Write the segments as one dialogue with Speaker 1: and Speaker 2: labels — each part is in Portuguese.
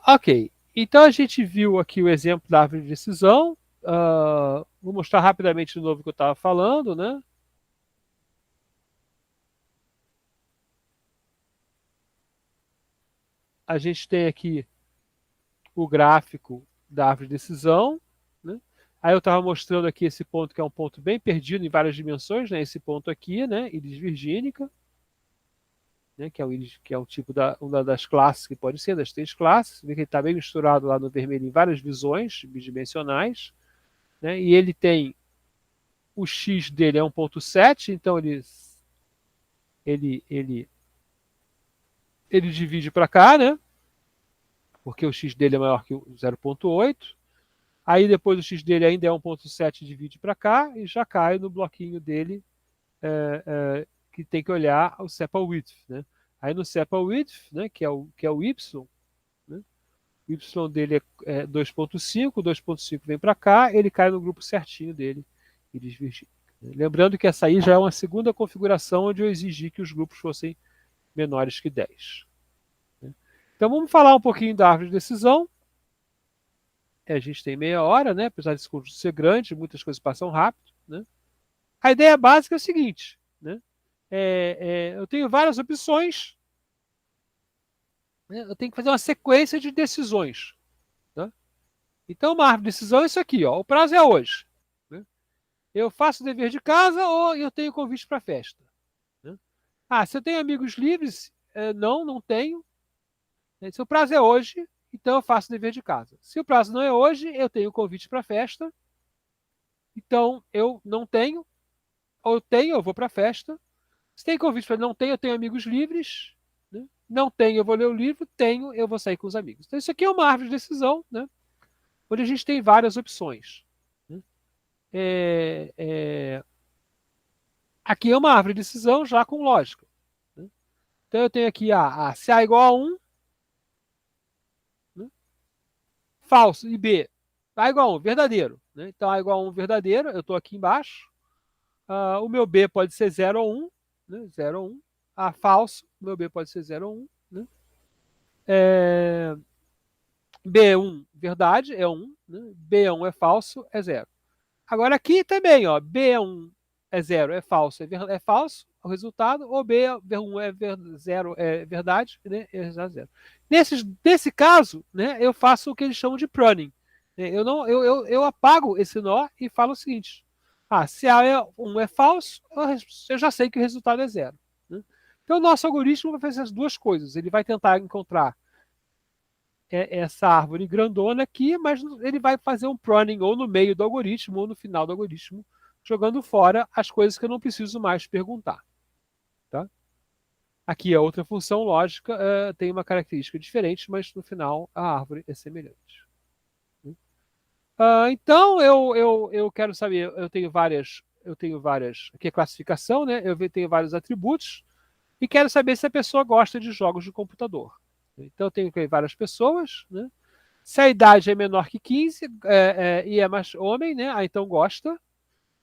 Speaker 1: Ok. Então a gente viu aqui o exemplo da árvore de decisão. Vou mostrar rapidamente de novo o que eu estava falando, né? A gente tem aqui o gráfico da árvore de decisão, né? Aí eu estava mostrando aqui esse ponto que é um ponto bem perdido em várias dimensões, né? Esse ponto aqui, né? Íris virgínica, né? Que é o íris, que é um tipo uma das classes que pode ser das três classes. Vê que ele está bem misturado lá no vermelho em várias visões bidimensionais, né? E ele tem o x dele é 1.7, então ele, ele, ele divide para cá, né? Porque o x dele é maior que o 0.8. Aí depois o x dele ainda é 1.7, divide para cá e já cai no bloquinho dele, que tem que olhar o sepal width, né? Aí no sepal width, né, que é o y, né? O y dele é 2.5, 2.5 vem para cá, ele cai no grupo certinho dele e desvirgina. Lembrando que essa aí já é uma segunda configuração onde eu exigi que os grupos fossem menores que 10. Né? Então vamos falar um pouquinho da árvore de decisão. A gente tem meia hora, né? Apesar desse curso ser grande, muitas coisas passam rápido. Né? A ideia básica é o seguinte, né? Eu tenho várias opções, né? Eu tenho que fazer uma sequência de decisões. Tá? Então, uma árvore de decisão é isso aqui, ó. O prazo é hoje. Né? Eu faço o dever de casa ou eu tenho convite para festa. Né? Se eu tenho amigos livres, não, não tenho. Se o prazo é hoje, então eu faço o dever de casa. Se o prazo não é hoje, eu tenho convite para festa, então eu não tenho, ou eu tenho, eu vou para a festa. Se tem convite para não tenho, eu tenho amigos livres. Né? Não tenho, eu vou ler o livro. Tenho, eu vou sair com os amigos. Então isso aqui é uma árvore de decisão, né? Onde a gente tem várias opções. Né? É, é... Aqui é uma árvore de decisão já com lógica. Né? Então eu tenho aqui se A igual a 1, né? Falso, e B, A igual a 1, verdadeiro. Né? Então A igual a 1, verdadeiro, eu estou aqui embaixo. O meu B pode ser 0 ou 1, né? 0 ou 1. Falso, o meu B pode ser 0 ou 1. Né? B1, verdade, é 1. Né? B1 é falso, é 0. Agora aqui também, ó, B1 é 0, é falso, é falso o resultado, ou B1 é 0, é verdade, né? É resultado 0. Nesse caso, né, eu faço o que eles chamam de pruning. Eu, não, eu apago esse nó e falo o seguinte: se A1 é falso, eu já sei que o resultado é 0. Né? Então, o nosso algoritmo vai fazer as duas coisas. Ele vai tentar encontrar essa árvore grandona aqui, mas ele vai fazer um pruning ou no meio do algoritmo ou no final do algoritmo, jogando fora as coisas que eu não preciso mais perguntar. Tá? Aqui a outra função lógica tem uma característica diferente, mas no final a árvore é semelhante. Então eu quero saber, eu tenho várias, aqui é classificação, né? Eu tenho vários atributos e quero saber se a pessoa gosta de jogos de computador. Então eu tenho aqui várias pessoas, né? Se a idade é menor que 15 e é mais homem, né? Então gosta.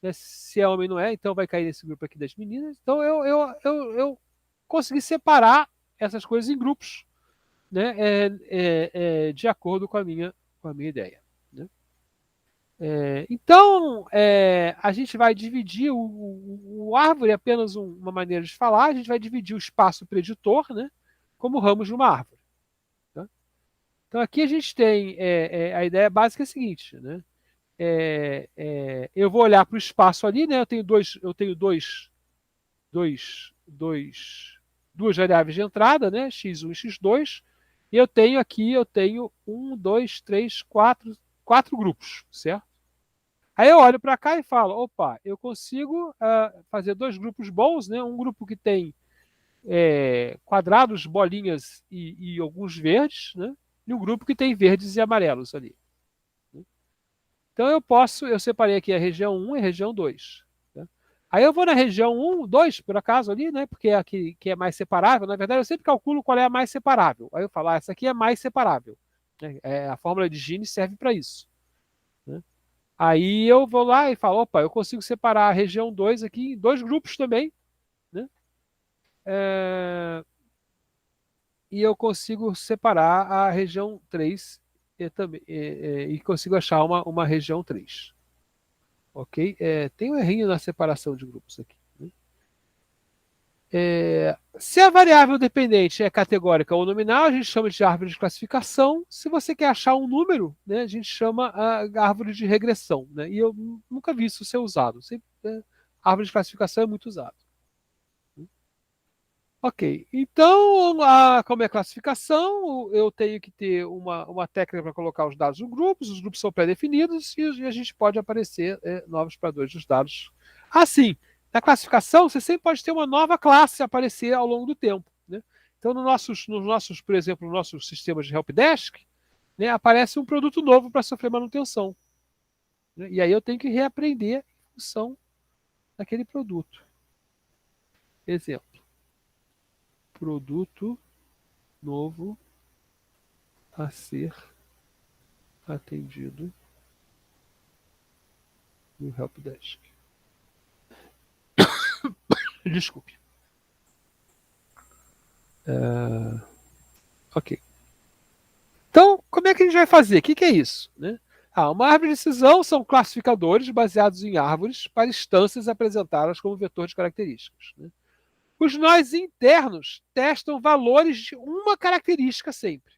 Speaker 1: Né? Se é homem não é, então vai cair nesse grupo aqui das meninas. Então eu consegui separar essas coisas em grupos, né? De acordo com a minha ideia. Né? Então, a gente vai dividir o árvore, é apenas uma maneira de falar, a gente vai dividir o espaço preditor, né? Como ramos de uma árvore. Tá? Então aqui a gente tem a ideia básica é a seguinte, né? Eu vou olhar para o espaço ali, né? Duas variáveis de entrada, né? X1 e X2, e eu tenho um, dois, três, quatro grupos, certo? Aí eu olho para cá e falo, opa, eu consigo fazer dois grupos bons, né? Um grupo que tem quadrados, bolinhas e alguns verdes, né? E um grupo que tem verdes e amarelos ali. Então eu separei aqui a região 1 e a região 2. Né? Aí eu vou na região 1, 2, por acaso ali, né? Porque é a que é mais separável. Na verdade, eu sempre calculo qual é a mais separável. Aí eu falo, essa aqui é mais separável. Né? A fórmula de Gini serve para isso. Né? Aí eu vou lá e falo, opa, eu consigo separar a região 2 aqui em dois grupos também. Né? É, e eu consigo separar a região 3 e consigo achar uma região 3. Ok? Tem um errinho na separação de grupos aqui. Né? Se a variável dependente é categórica ou nominal, a gente chama de árvore de classificação. Se você quer achar um número, né, a gente chama a árvore de regressão. Né? E eu nunca vi isso ser usado. Sempre, árvore de classificação é muito usado. Ok, então, como é classificação, eu tenho que ter uma técnica para colocar os dados nos grupos, os grupos são pré-definidos e a gente pode aparecer novos padrões dos dados. Assim, na classificação, você sempre pode ter uma nova classe aparecer ao longo do tempo. Né? Então, nos nossos, por exemplo, nos nossos sistemas de helpdesk, né, aparece um produto novo para sofrer manutenção. Né? E aí eu tenho que reaprender a função daquele produto. Exemplo, produto novo a ser atendido no helpdesk. Desculpe. Ok. Então, como é que a gente vai fazer? O que é isso? Né? Uma árvore de decisão são classificadores baseados em árvores para instâncias apresentadas como vetor de características. Né? Os nós internos testam valores de uma característica sempre.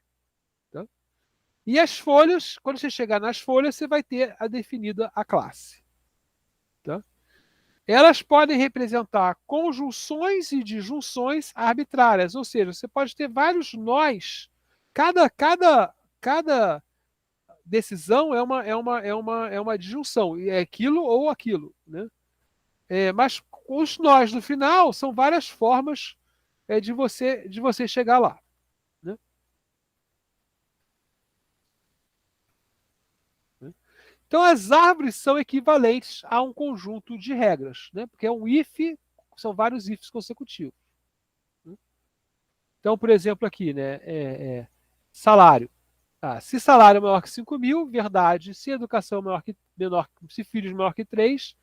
Speaker 1: Tá? E as folhas, quando você chegar nas folhas, você vai ter a definida a classe. Tá? Elas podem representar conjunções e disjunções arbitrárias, ou seja, você pode ter vários nós. Cada decisão é uma disjunção, é aquilo ou aquilo. Né? Mas os nós no final são várias formas de você chegar lá. Né? Então, as árvores são equivalentes a um conjunto de regras, né? Porque é um if, são vários ifs consecutivos. Né? Então, por exemplo, aqui, né? Salário. Se salário é maior que 5.000, verdade. Se educação é se filhos maior que 3,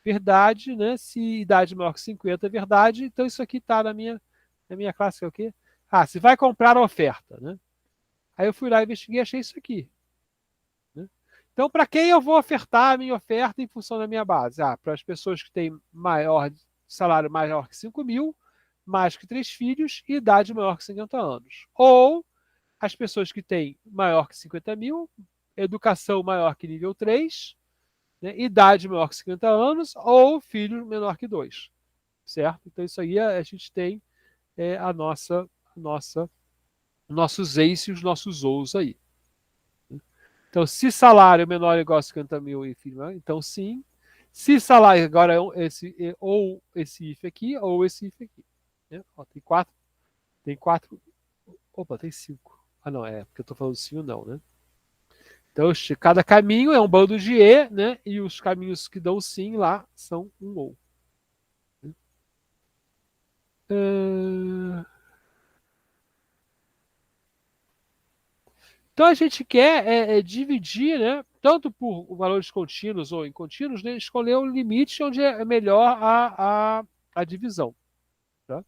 Speaker 1: verdade. Né? Se idade é maior que 50, verdade. Então, isso aqui está na minha classe, que é o quê? Se vai comprar a oferta. Né? Aí eu fui lá, investiguei e achei isso aqui. Né? Então, para quem eu vou ofertar a minha oferta em função da minha base? Para as pessoas que têm salário maior que 5.000, mais que 3 filhos e idade maior que 50 anos. Ou as pessoas que têm maior que 50.000, educação maior que nível 3, né, idade maior que 50 anos, ou filho menor que 2. Certo? Então, isso aí a gente tem nossos ACE e os nossos OUs aí. Então, se salário menor ou igual a 50.000 e filho, então sim. Se salário agora ou esse if aqui, ou esse if aqui. Né? Tem quatro. Tem quatro. Opa, tem 5. Não, porque eu estou falando sim ou não, né? Então, cada caminho é um bando de E, né? E os caminhos que dão sim lá são um ou. Então, a gente quer dividir, né? Tanto por valores contínuos ou incontínuos, né? Escolher o limite onde é melhor a divisão. Tá?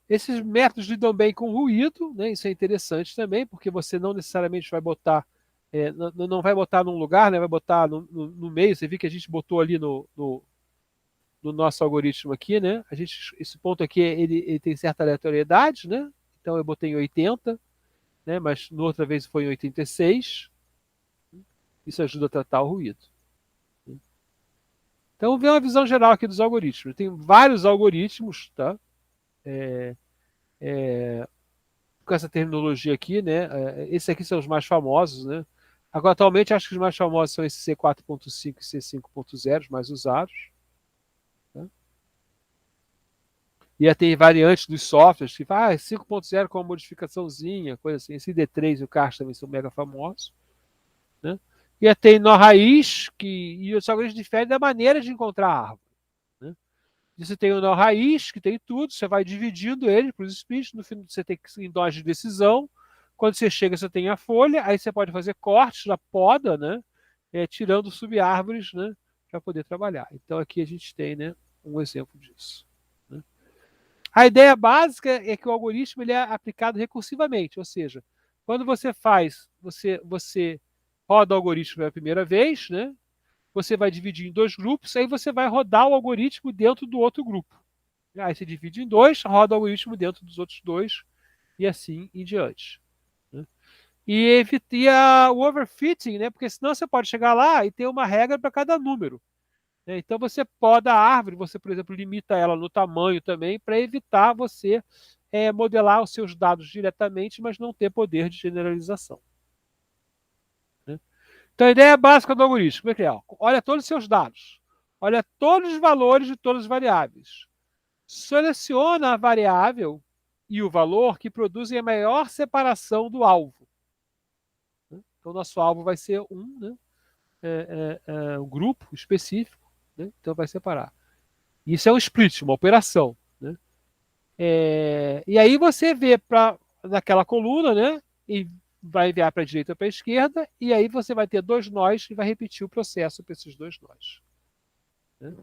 Speaker 1: Esses métodos lidam bem com ruído, né? Isso é interessante também, porque você não necessariamente vai botar, não vai botar num lugar, né? Vai botar no meio. Você viu que a gente botou ali no nosso algoritmo aqui, né? Esse ponto aqui ele tem certa aleatoriedade, né? Então eu botei em 80, né? Mas na outra vez foi em 86. Isso ajuda a tratar o ruído. Então vamos ver uma visão geral aqui dos algoritmos. Tem vários algoritmos, tá? Com essa terminologia aqui, né? Esses aqui são os mais famosos, né? Agora, atualmente, acho que os mais famosos são esses C4.5 e C5.0, os mais usados. Tá? E aí tem variantes dos softwares, que 5.0 com uma modificaçãozinha, coisa assim. Esse D3 e o CARS também são mega famosos. Né? E aí tem nó raiz, e os algoritmos diferem da maneira de encontrar a árvore. Né? Você tem o nó raiz, que tem tudo, você vai dividindo ele para os splits, no fim você tem que em nós de decisão. Quando você chega, você tem a folha, aí você pode fazer cortes na poda, né? Tirando sub-árvores, né? Para poder trabalhar. Então aqui a gente tem, né, um exemplo disso. Né? A ideia básica é que o algoritmo ele é aplicado recursivamente, ou seja, quando você roda o algoritmo pela primeira vez, né? Você vai dividir em dois grupos, aí você vai rodar o algoritmo dentro do outro grupo. Aí você divide em dois, roda o algoritmo dentro dos outros dois, e assim em diante. Né? E evitar o overfitting, né? Porque senão você pode chegar lá e ter uma regra para cada número. Né? Então você poda a árvore, você, por exemplo, limita ela no tamanho também, para evitar você modelar os seus dados diretamente, mas não ter poder de generalização. Né? Então a ideia básica do algoritmo é que é, olha todos os seus dados, olha todos os valores de todas as variáveis, seleciona a variável e o valor que produzem a maior separação do alvo. Né? Então, nosso alvo vai ser né? Um grupo específico, né? Então vai separar. Isso é um split, uma operação. Né? E aí você vê naquela coluna, né? E vai enviar para a direita ou para a esquerda, e aí você vai ter dois nós e vai repetir o processo para esses dois nós. Né?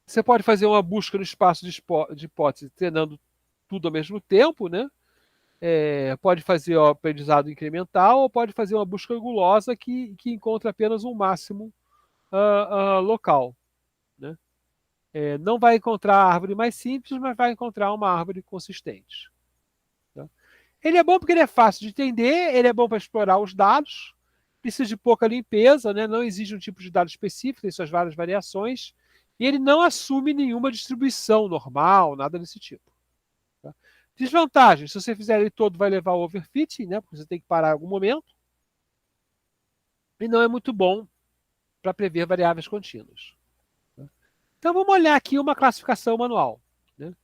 Speaker 1: Você pode fazer uma busca no espaço de hipótese, treinando tudo ao mesmo tempo, né? Pode fazer o aprendizado incremental ou pode fazer uma busca gulosa que encontra apenas um máximo local. Né? Não vai encontrar a árvore mais simples, mas vai encontrar uma árvore consistente. Tá? Ele é bom porque ele é fácil de entender, ele é bom para explorar os dados, precisa de pouca limpeza, né? Não exige um tipo de dado específico, tem suas várias variações, e ele não assume nenhuma distribuição normal, nada desse tipo. Tá? Desvantagem, se você fizer ele todo, vai levar ao overfitting, né? Porque você tem que parar em algum momento, e não é muito bom para prever variáveis contínuas. Tá? Então vamos olhar aqui uma classificação manual. Né?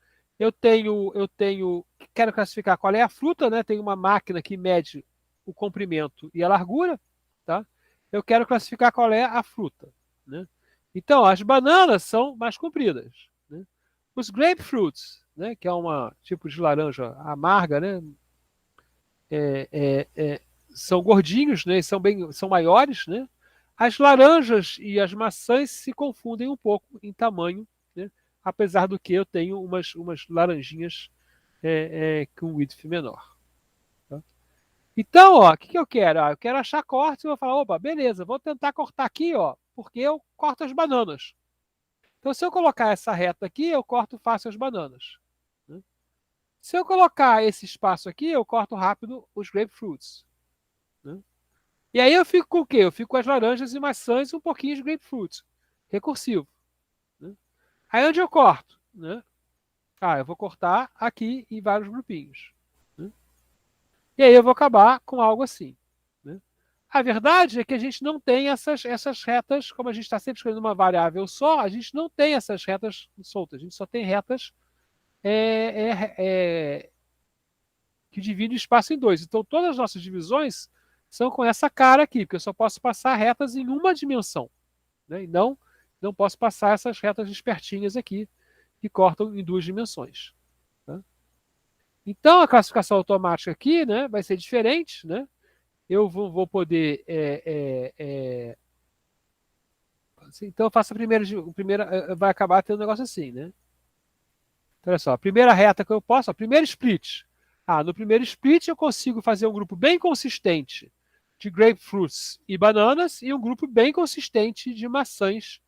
Speaker 1: Quero classificar qual é a fruta, né? Tem uma máquina que mede o comprimento e a largura, tá? Eu quero classificar qual é a fruta, né? Então, as bananas são mais compridas, né? Os grapefruits, né? Que é um tipo de laranja amarga, né? É, é, é, são gordinhos, né? São maiores, né? As laranjas e as maçãs se confundem um pouco em tamanho, né? Apesar do que eu tenho umas laranjinhas com width menor. Tá? Então, ó, o que eu quero? Eu quero achar cortes e vou falar, opa, beleza, vou tentar cortar aqui, ó, porque eu corto as bananas. Então, se eu colocar essa reta aqui, eu corto fácil as bananas. Né? Se eu colocar esse espaço aqui, eu corto rápido os grapefruits. Né? E aí eu fico com o quê? Eu fico com as laranjas e maçãs e um pouquinho de grapefruit. Recursivo. Né? Aí onde eu corto? Né? Eu vou cortar aqui em vários grupinhos. Né? E aí eu vou acabar com algo assim. Né? A verdade é que a gente não tem essas retas, como a gente está sempre escolhendo uma variável só, a gente não tem essas retas soltas, a gente só tem retas é, é, é, que dividem o espaço em dois. Então todas as nossas divisões são com essa cara aqui, porque eu só posso passar retas em uma dimensão. Né? E não posso passar essas retas espertinhas aqui, que cortam em duas dimensões. Tá? Então a classificação automática aqui, né, vai ser diferente. Né? Eu vou poder. Então eu faço vai acabar tendo um negócio assim. Né? Então, olha só, a primeira reta que eu posso, primeiro split. No primeiro split eu consigo fazer um grupo bem consistente de grapefruits e bananas e um grupo bem consistente de maçãs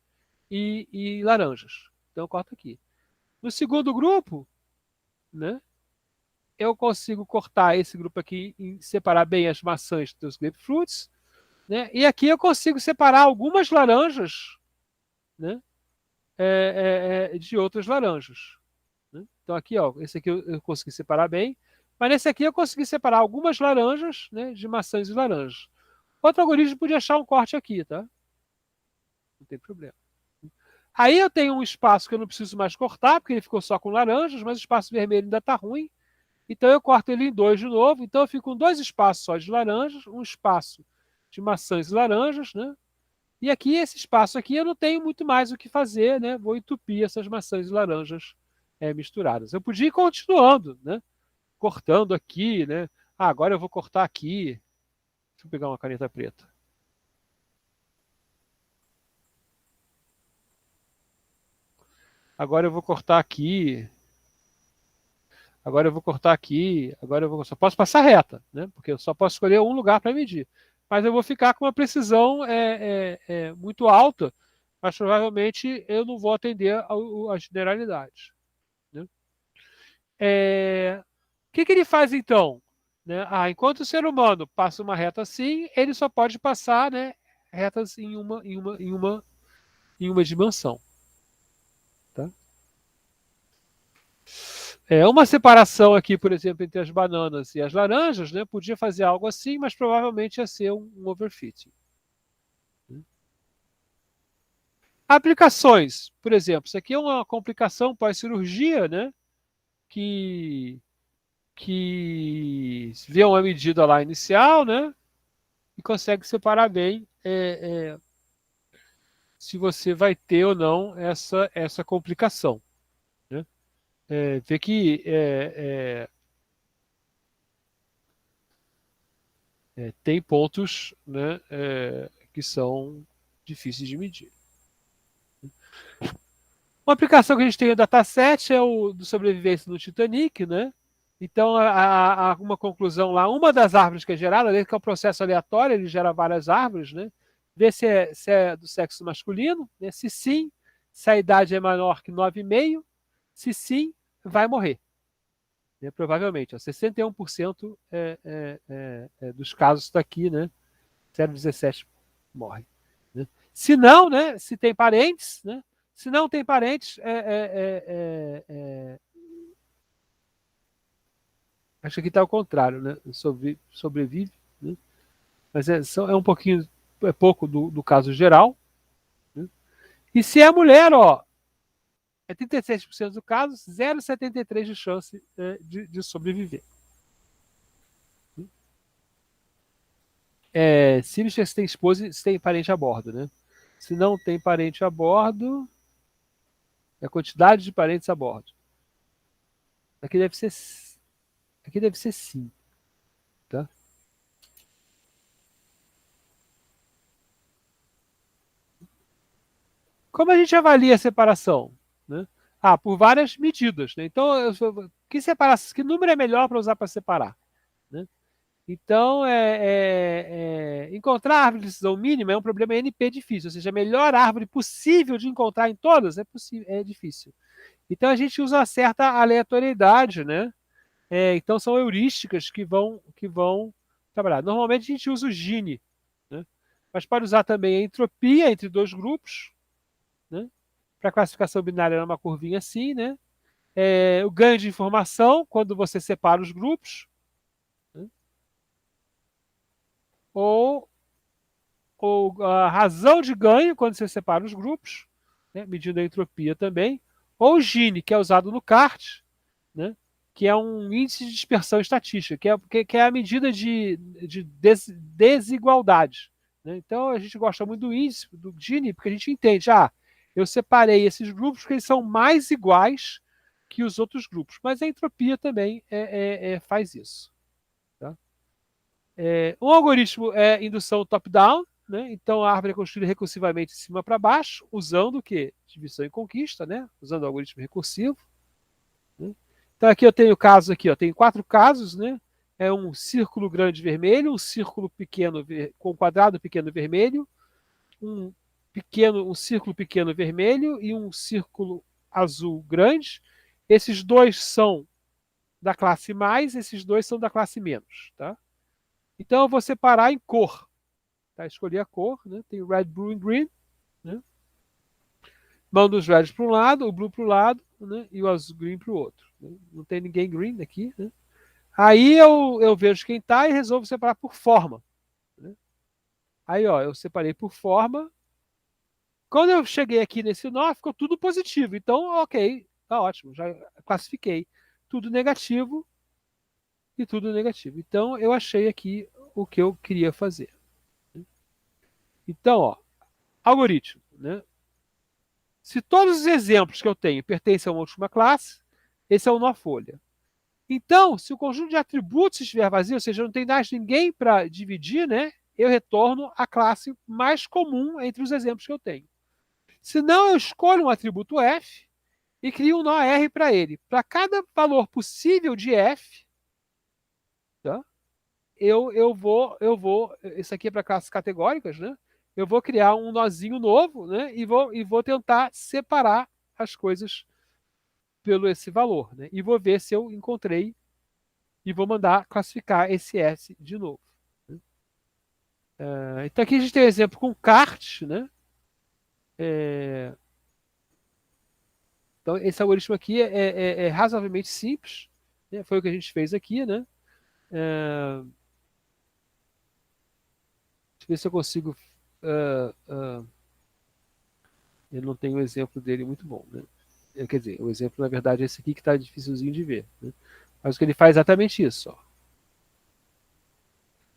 Speaker 1: e laranjas. Então eu corto aqui. No segundo grupo, né, eu consigo cortar esse grupo aqui e separar bem as maçãs dos grapefruits. Né, e aqui eu consigo separar algumas laranjas, né, de outras laranjas. Né? Então aqui, ó, esse aqui eu consegui separar bem. Mas nesse aqui eu consegui separar algumas laranjas, né, de maçãs e laranjas. Outro algoritmo podia achar um corte aqui, tá? Não tem problema. Aí eu tenho um espaço que eu não preciso mais cortar, porque ele ficou só com laranjas, mas o espaço vermelho ainda está ruim. Então eu corto ele em dois de novo. Então eu fico com dois espaços só de laranjas, um espaço de maçãs e laranjas, né? E aqui, esse espaço aqui, eu não tenho muito mais o que fazer, né? Vou entupir essas maçãs e laranjas misturadas. Eu podia ir continuando, né? Cortando aqui, né? Agora eu vou cortar aqui. Deixa eu pegar uma caneta preta. Agora eu vou cortar aqui. Agora eu vou cortar aqui. Agora eu vou. Só posso passar reta, né? Porque eu só posso escolher um lugar para medir. Mas eu vou ficar com uma precisão muito alta, mas provavelmente eu não vou atender a generalidade. Né? O que ele faz então? Né? Enquanto o ser humano passa uma reta assim, ele só pode passar, né, retas em uma dimensão. Tá? Uma separação aqui, por exemplo, entre as bananas e as laranjas, né, podia fazer algo assim, mas provavelmente ia ser um overfitting. Aplicações, por exemplo, isso aqui é uma complicação pós-cirurgia, né, que vê uma medida lá inicial, né, e consegue separar bem se você vai ter ou não essa complicação. Né? Vê que tem pontos, né, que são difíceis de medir. Uma aplicação que a gente tem no dataset é o do sobrevivência no Titanic, né? Então, há uma conclusão lá, uma das árvores que é gerada, que é um processo aleatório, ele gera várias árvores, né? Vê se é do sexo masculino, né? Se sim, se a idade é menor que 9,5, se sim, vai morrer. Né? Provavelmente, 61% dos casos está aqui, né? 0,17 morre. Né? Se não, né? Se tem parentes, né? Se não tem parentes, acho que aqui está ao contrário, né? Sobrevive, né? Mas é um pouquinho, é pouco do caso geral. Né? E se é mulher, ó, é 36% do caso, 0,73 de chance de sobreviver. Se tem esposa, se tem parente a bordo, né? Se não tem parente a bordo, é a quantidade de parentes a bordo. Aqui deve ser sim, tá? Como a gente avalia a separação? Né? Por várias medidas. Né? Então, que número é melhor para usar para separar? Né? Então, encontrar a árvore de decisão mínima é um problema NP difícil, ou seja, a melhor árvore possível de encontrar em todas é difícil. Então, a gente usa uma certa aleatoriedade, né? Então, são heurísticas que vão trabalhar. Normalmente, a gente usa o Gini, né? Mas pode usar também a entropia entre dois grupos, né? Para classificação binária é uma curvinha assim, né? O ganho de informação, quando você separa os grupos, né? ou, ou a razão de ganho, quando você separa os grupos, né? Medindo a entropia também, ou o Gini, que é usado no CART, né? Que é um índice de dispersão estatística, que é a medida de desigualdade. Né? Então, a gente gosta muito do índice, do Gini, porque a gente entende, eu separei esses grupos porque eles são mais iguais que os outros grupos. Mas a entropia também faz isso. Tá? Um algoritmo é indução top-down, né? Então a árvore é construída recursivamente de cima para baixo, usando o quê? Divisão e conquista, né? Usando o algoritmo recursivo. Né? Então aqui eu tenho casos aqui, tenho 4 casos, né? É um círculo grande vermelho, um círculo pequeno com quadrado pequeno vermelho, um círculo pequeno vermelho e um círculo azul grande. Esses dois são da classe mais, esses dois são da classe menos, tá? Então eu vou separar em cor, tá? Escolhi a cor, né? Tem red, blue e green, né? Mando os reds para um lado, o blue para o lado, né? E o azul green para o outro. Né? Não tem ninguém green aqui, né? Aí eu vejo quem tá e resolvo separar por forma. Né? Aí, ó, eu separei por forma. Quando eu cheguei aqui nesse nó, ficou tudo positivo. Então, ok, tá ótimo, já classifiquei. Tudo negativo e tudo negativo. Então, eu achei aqui o que eu queria fazer. Então, ó, algoritmo. Né? Se todos os exemplos que eu tenho pertencem a uma última classe, esse é o nó folha. Então, se o conjunto de atributos estiver vazio, ou seja, não tem mais ninguém para dividir, né? Eu retorno a classe mais comum entre os exemplos que eu tenho. Se não, eu escolho um atributo F e crio um nó R para ele. Para cada valor possível de F, tá? Isso aqui é para classes categóricas, né? Eu vou criar um nozinho novo, né? E vou tentar separar as coisas pelo esse valor, né? E vou ver se eu encontrei e vou mandar classificar esse S de novo. Né? Então aqui a gente tem um exemplo com cart, né? É, então esse algoritmo aqui é razoavelmente simples, né? Foi o que a gente fez aqui, né? Deixa eu ver se eu consigo. Uh, uh, eu não tenho um exemplo dele muito bom, né? Quer dizer, o exemplo, na verdade, é esse aqui que está dificilzinho de ver. Né? Mas o que ele faz é exatamente isso. Ó.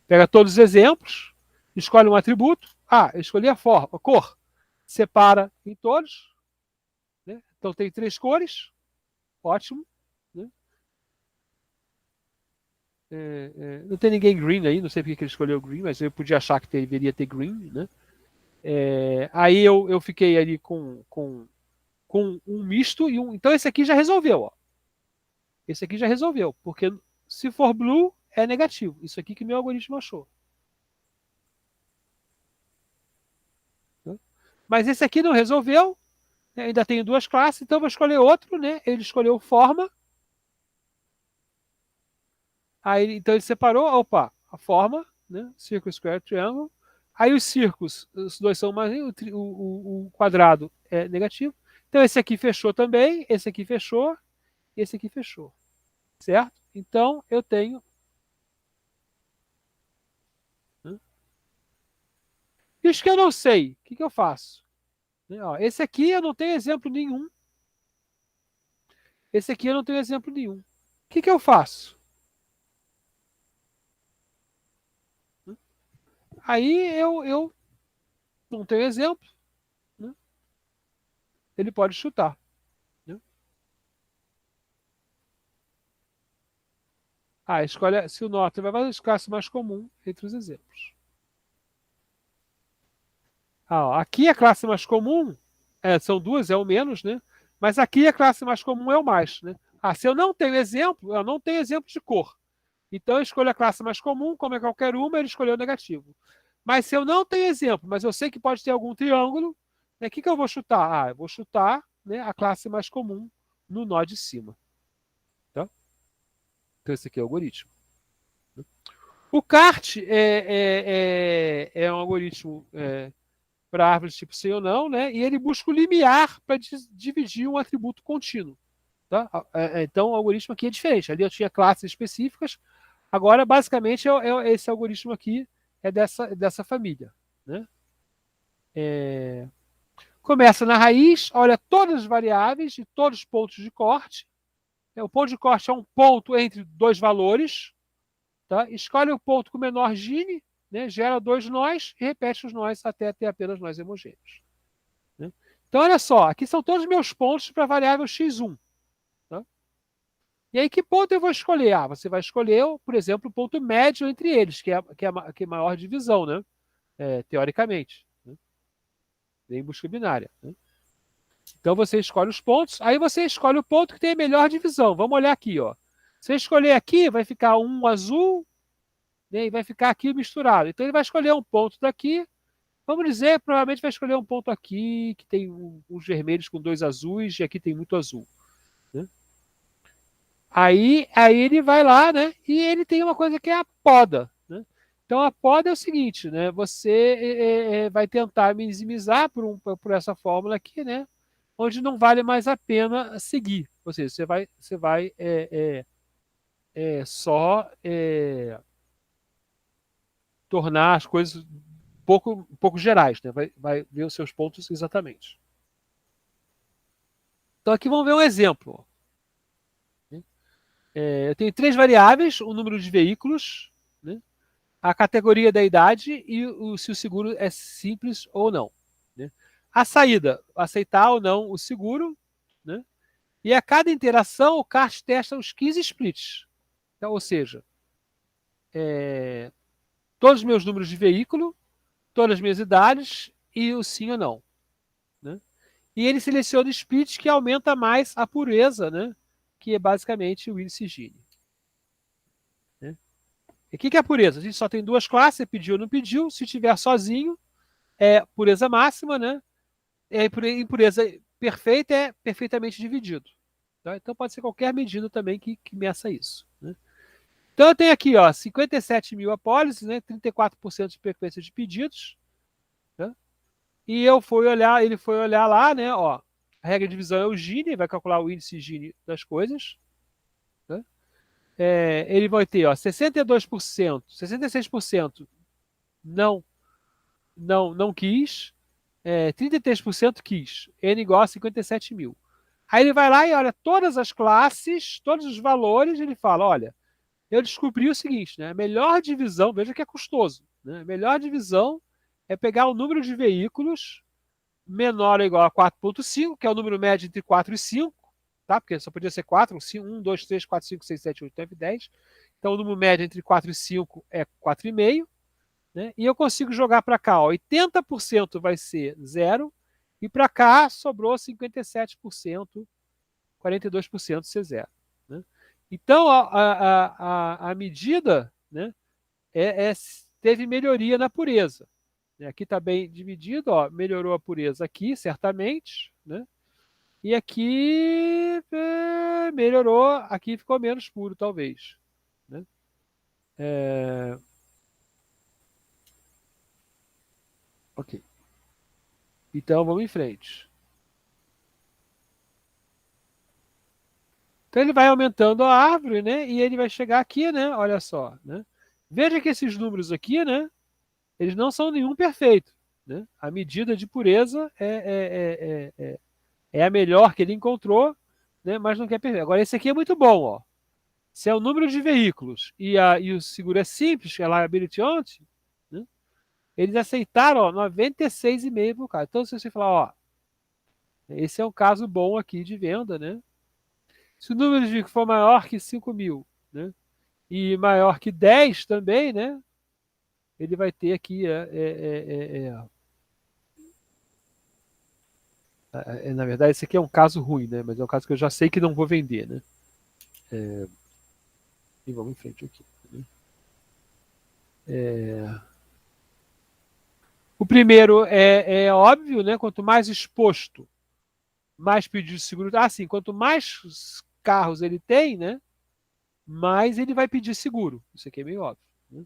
Speaker 1: Pega todos os exemplos, escolhe um atributo. Eu escolhi a cor. Separa em todos. Né? Então tem 3 cores. Ótimo. Né? Não tem ninguém green aí, não sei porque que ele escolheu green, mas eu podia achar que deveria ter green. Né? Aí eu fiquei ali com um misto e um. Então esse aqui já resolveu. Ó. Esse aqui já resolveu, porque se for blue, é negativo. Isso aqui que meu algoritmo achou. Né? Mas esse aqui não resolveu, né? Ainda tenho 2 classes, então eu vou escolher outro, né? Ele escolheu forma. Aí, então ele separou, opa, a forma, né? Círculo, square, triângulo. Aí os círculos, os dois são mais, o quadrado é negativo. Então esse aqui fechou também, esse aqui fechou, esse aqui fechou. Certo? Então eu tenho. Né? Isso que eu não sei, o que eu faço? Ó, esse aqui eu não tenho exemplo nenhum. Esse aqui eu não tenho exemplo nenhum. O que eu faço? Aí eu não tenho exemplo. Né? Ele pode chutar. Né? Escolhe se o norte vai fazer a classe mais comum entre os exemplos. Ó, aqui a classe mais comum são 2, é o menos, né? Mas aqui a classe mais comum é o mais. Né? Se eu não tenho exemplo, eu não tenho exemplo de cor. Então eu escolho a classe mais comum, como é qualquer uma, ele escolheu o negativo. Mas se eu não tenho exemplo, mas eu sei que pode ter algum triângulo, né, o que eu vou chutar? Eu vou chutar, né, a classe mais comum no nó de cima. Tá? Então esse aqui é o algoritmo. O CART é um algoritmo para árvores tipo sim ou não, né? E ele busca o limiar para dividir um atributo contínuo. Tá? Então o algoritmo aqui é diferente. Ali eu tinha classes específicas, agora basicamente esse algoritmo aqui é dessa família. Né? Começa na raiz, olha todas as variáveis e todos os pontos de corte. O ponto de corte é um ponto entre 2 valores. Tá? Escolhe o ponto com menor Gini, né? Gera 2 nós e repete os nós até ter apenas nós homogêneos. Né? Então, olha só, aqui são todos os meus pontos para a variável x1. Tá? E aí, que ponto eu vou escolher? Você vai escolher, por exemplo, o ponto médio entre eles, que é a maior divisão, né? Teoricamente. Né? Em busca binária. Né? Então, você escolhe os pontos, aí você escolhe o ponto que tem a melhor divisão. Vamos olhar aqui. Ó. Se você escolher aqui, vai ficar um azul, né, e vai ficar aqui misturado. Então, ele vai escolher um ponto daqui. Vamos dizer, provavelmente vai escolher um ponto aqui, que tem uns vermelhos com 2 azuis, e aqui tem muito azul. Né? Aí ele vai lá, né? E ele tem uma coisa que é a poda. Né? Então a poda é o seguinte, né? Você vai tentar minimizar por essa fórmula aqui, né? Onde não vale mais a pena seguir. Ou seja, você vai só tornar as coisas pouco gerais, né? Vai ver os seus pontos exatamente. Então aqui vamos ver um exemplo. Eu tenho 3 variáveis, o número de veículos, né? A categoria da idade e se o seguro é simples ou não. Né? A saída, aceitar ou não o seguro. Né? E a cada interação, o CART testa os 15 splits. Então, ou seja, todos os meus números de veículo, todas as minhas idades e o sim ou não. Né? E ele seleciona o split, que aumenta mais a pureza, né? Que é basicamente o índice Gini. Né? E o que é a pureza? A gente só tem duas classes, pediu ou não pediu. Se tiver sozinho, é pureza máxima, né? Impureza perfeita é perfeitamente dividido. Tá? Então pode ser qualquer medida também que meça isso. Né? Então eu tenho aqui, ó, 57 mil apólices, né? 34% de frequência de pedidos. Né? E ele foi olhar lá, né? Ó, a regra de divisão é o Gini, vai calcular o índice Gini das coisas. Né? Ele vai ter, ó, 62%, 66% não, não quis, 33% quis. N igual a 57 mil. Aí ele vai lá e olha todas as classes, todos os valores, ele fala, olha, eu descobri o seguinte, né? A melhor divisão, veja que é custoso, né? A melhor divisão é pegar o número de veículos menor ou igual a 4,5, que é o número médio entre 4 e 5, tá? Porque só podia ser 4, 5, 1, 2, 3, 4, 5, 6, 7, 8, 9, 10. Então o número médio entre 4 e 5 é 4,5, né? E eu consigo jogar para cá, ó, 80% vai ser zero, e para cá sobrou 57%, 42% ser zero. Né? Então a medida, né, teve melhoria na pureza. Aqui está bem dividido, ó, melhorou a pureza aqui, certamente, né? E aqui melhorou, aqui ficou menos puro, talvez. Né? Ok. Então vamos em frente. Então ele vai aumentando a árvore, né? E ele vai chegar aqui, né? Olha só, né? Veja que esses números aqui, né? Eles não são nenhum perfeito. Né? A medida de pureza é a melhor que ele encontrou, né? Mas não quer perfeito. Agora esse aqui é muito bom, ó. Se é o número de veículos e o seguro é simples, que é liability only, né? Eles aceitaram, ó, 96,5 por causa. Então, se você falar, ó, esse é um caso bom aqui de venda, né? Se o número de veículos for maior que 5 mil, né? E maior que 10 também, né? Ele vai ter aqui, na verdade, esse aqui é um caso ruim, né? Mas é um caso que eu já sei que não vou vender, né? E vamos em frente aqui. Né? O primeiro é óbvio, né? Quanto mais exposto, mais pedido de seguro. Ah, sim, quanto mais carros ele tem, né? Mais ele vai pedir seguro. Isso aqui é meio óbvio. Né?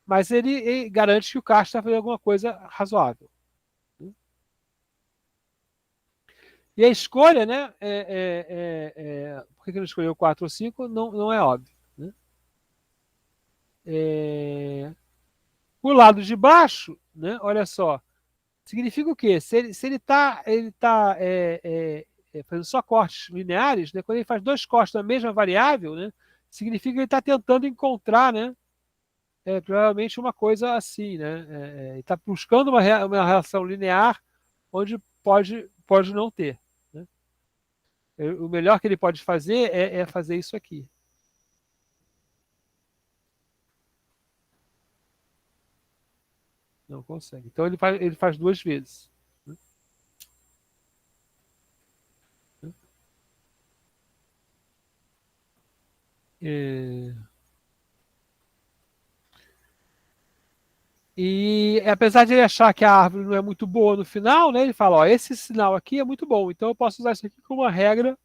Speaker 1: Mas ele garante que o carro está fazendo alguma coisa razoável. Né? E a escolha, né? Por que ele não escolheu 4 ou 5? Não, não é óbvio. Né? O lado de baixo, né? Olha só, significa o quê? Se ele tá fazendo só cortes lineares, né? Quando ele faz dois cortes na mesma variável, né? Significa que ele está tentando encontrar, né? Provavelmente uma coisa assim, né? Ele está buscando uma relação linear onde pode não ter. Né? O melhor que ele pode fazer é fazer isso aqui. Não consegue. Então ele faz duas vezes. Né? É... E apesar de ele achar que a árvore não é muito boa no final, né, ele fala, ó, esse sinal aqui é muito bom, então eu posso usar isso aqui como uma regra,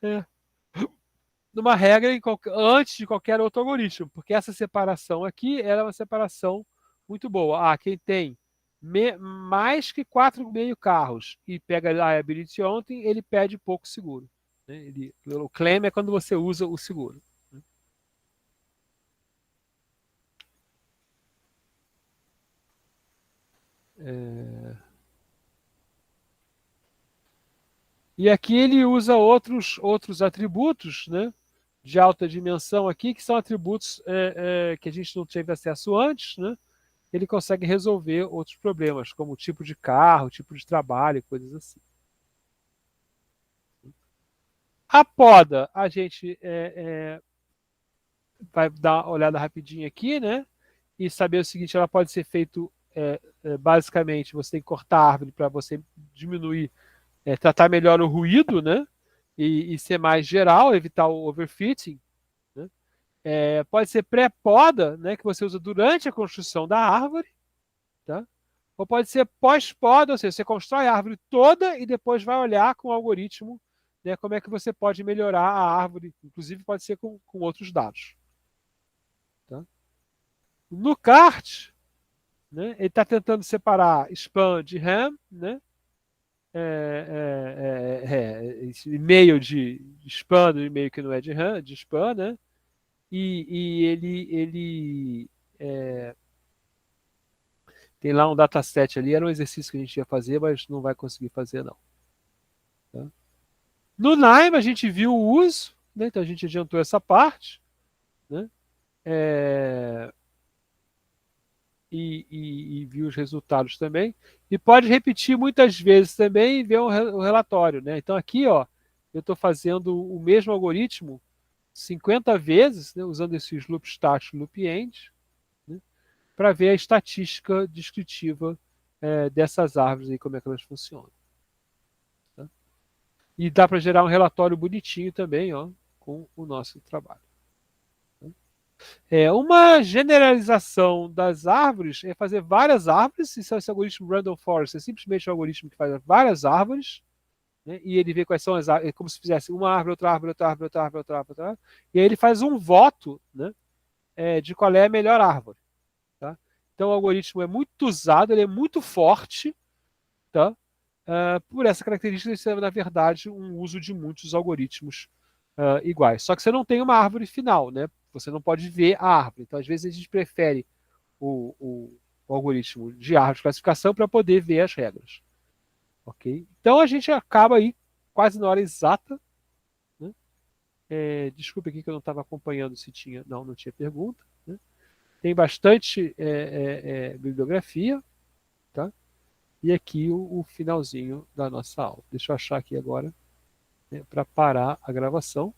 Speaker 1: né, numa regra antes de qualquer outro algoritmo, porque essa separação aqui era uma separação muito boa. Ah, quem tem mais que 4,5 carros e pega a liability ontem, ele pede pouco seguro. Né? O claim é quando você usa o seguro. E aqui ele usa outros atributos, né, de alta dimensão aqui, que são atributos que a gente não teve acesso antes, né? Ele consegue resolver outros problemas, como tipo de carro, tipo de trabalho, coisas assim. A poda, a gente vai dar uma olhada rapidinho aqui, né? E saber o seguinte, ela pode ser feito basicamente, você tem que cortar a árvore para você diminuir tratar melhor o ruído, né? E ser mais geral, evitar o overfitting, né? Pode ser pré-poda, né, que você usa durante a construção da árvore, tá? Ou pode ser pós-poda, ou seja, você constrói a árvore toda e depois vai olhar com o algoritmo, né, como é que você pode melhorar a árvore, inclusive pode ser com outros dados. Tá? No CART, né, ele está tentando separar span de RAM, né, esse e-mail de spam do e-mail que não é de RAM, de spam, né? E ele tem lá um dataset ali, era um exercício que a gente ia fazer, mas não vai conseguir fazer não. Tá? No NIME a gente viu o uso, né? Então a gente adiantou essa parte, né? É, e viu os resultados também. E pode repetir muitas vezes também e ver o relatório, né? Então aqui, ó, eu estou fazendo o mesmo algoritmo 50 vezes, né, usando esses loop start, loop end, né, para ver a estatística descritiva dessas árvores e como é que elas funcionam. Tá? E dá para gerar um relatório bonitinho também, ó, com o nosso trabalho. Uma generalização das árvores é fazer várias árvores. Isso é esse algoritmo Random Forest, é simplesmente um algoritmo que faz várias árvores, né, e ele vê quais são as árvores, é como se fizesse uma árvore, outra árvore, outra árvore, outra árvore, outra árvore, outra árvore, e aí ele faz um voto, né, de qual é a melhor árvore. Tá? Então o algoritmo é muito usado, ele é muito forte, tá? Por essa característica, isso é, na verdade, um uso de muitos algoritmos iguais. Só que você não tem uma árvore final, né? Você não pode ver a árvore. Então, às vezes, a gente prefere o algoritmo de árvore de classificação para poder ver as regras. Ok? Então, a gente acaba aí quase na hora exata. Né? Desculpa aqui que eu não estava acompanhando se tinha. Não, não tinha pergunta. Né? Tem bastante bibliografia, tá? E aqui o finalzinho da nossa aula. Deixa eu achar aqui agora, né, para parar a gravação.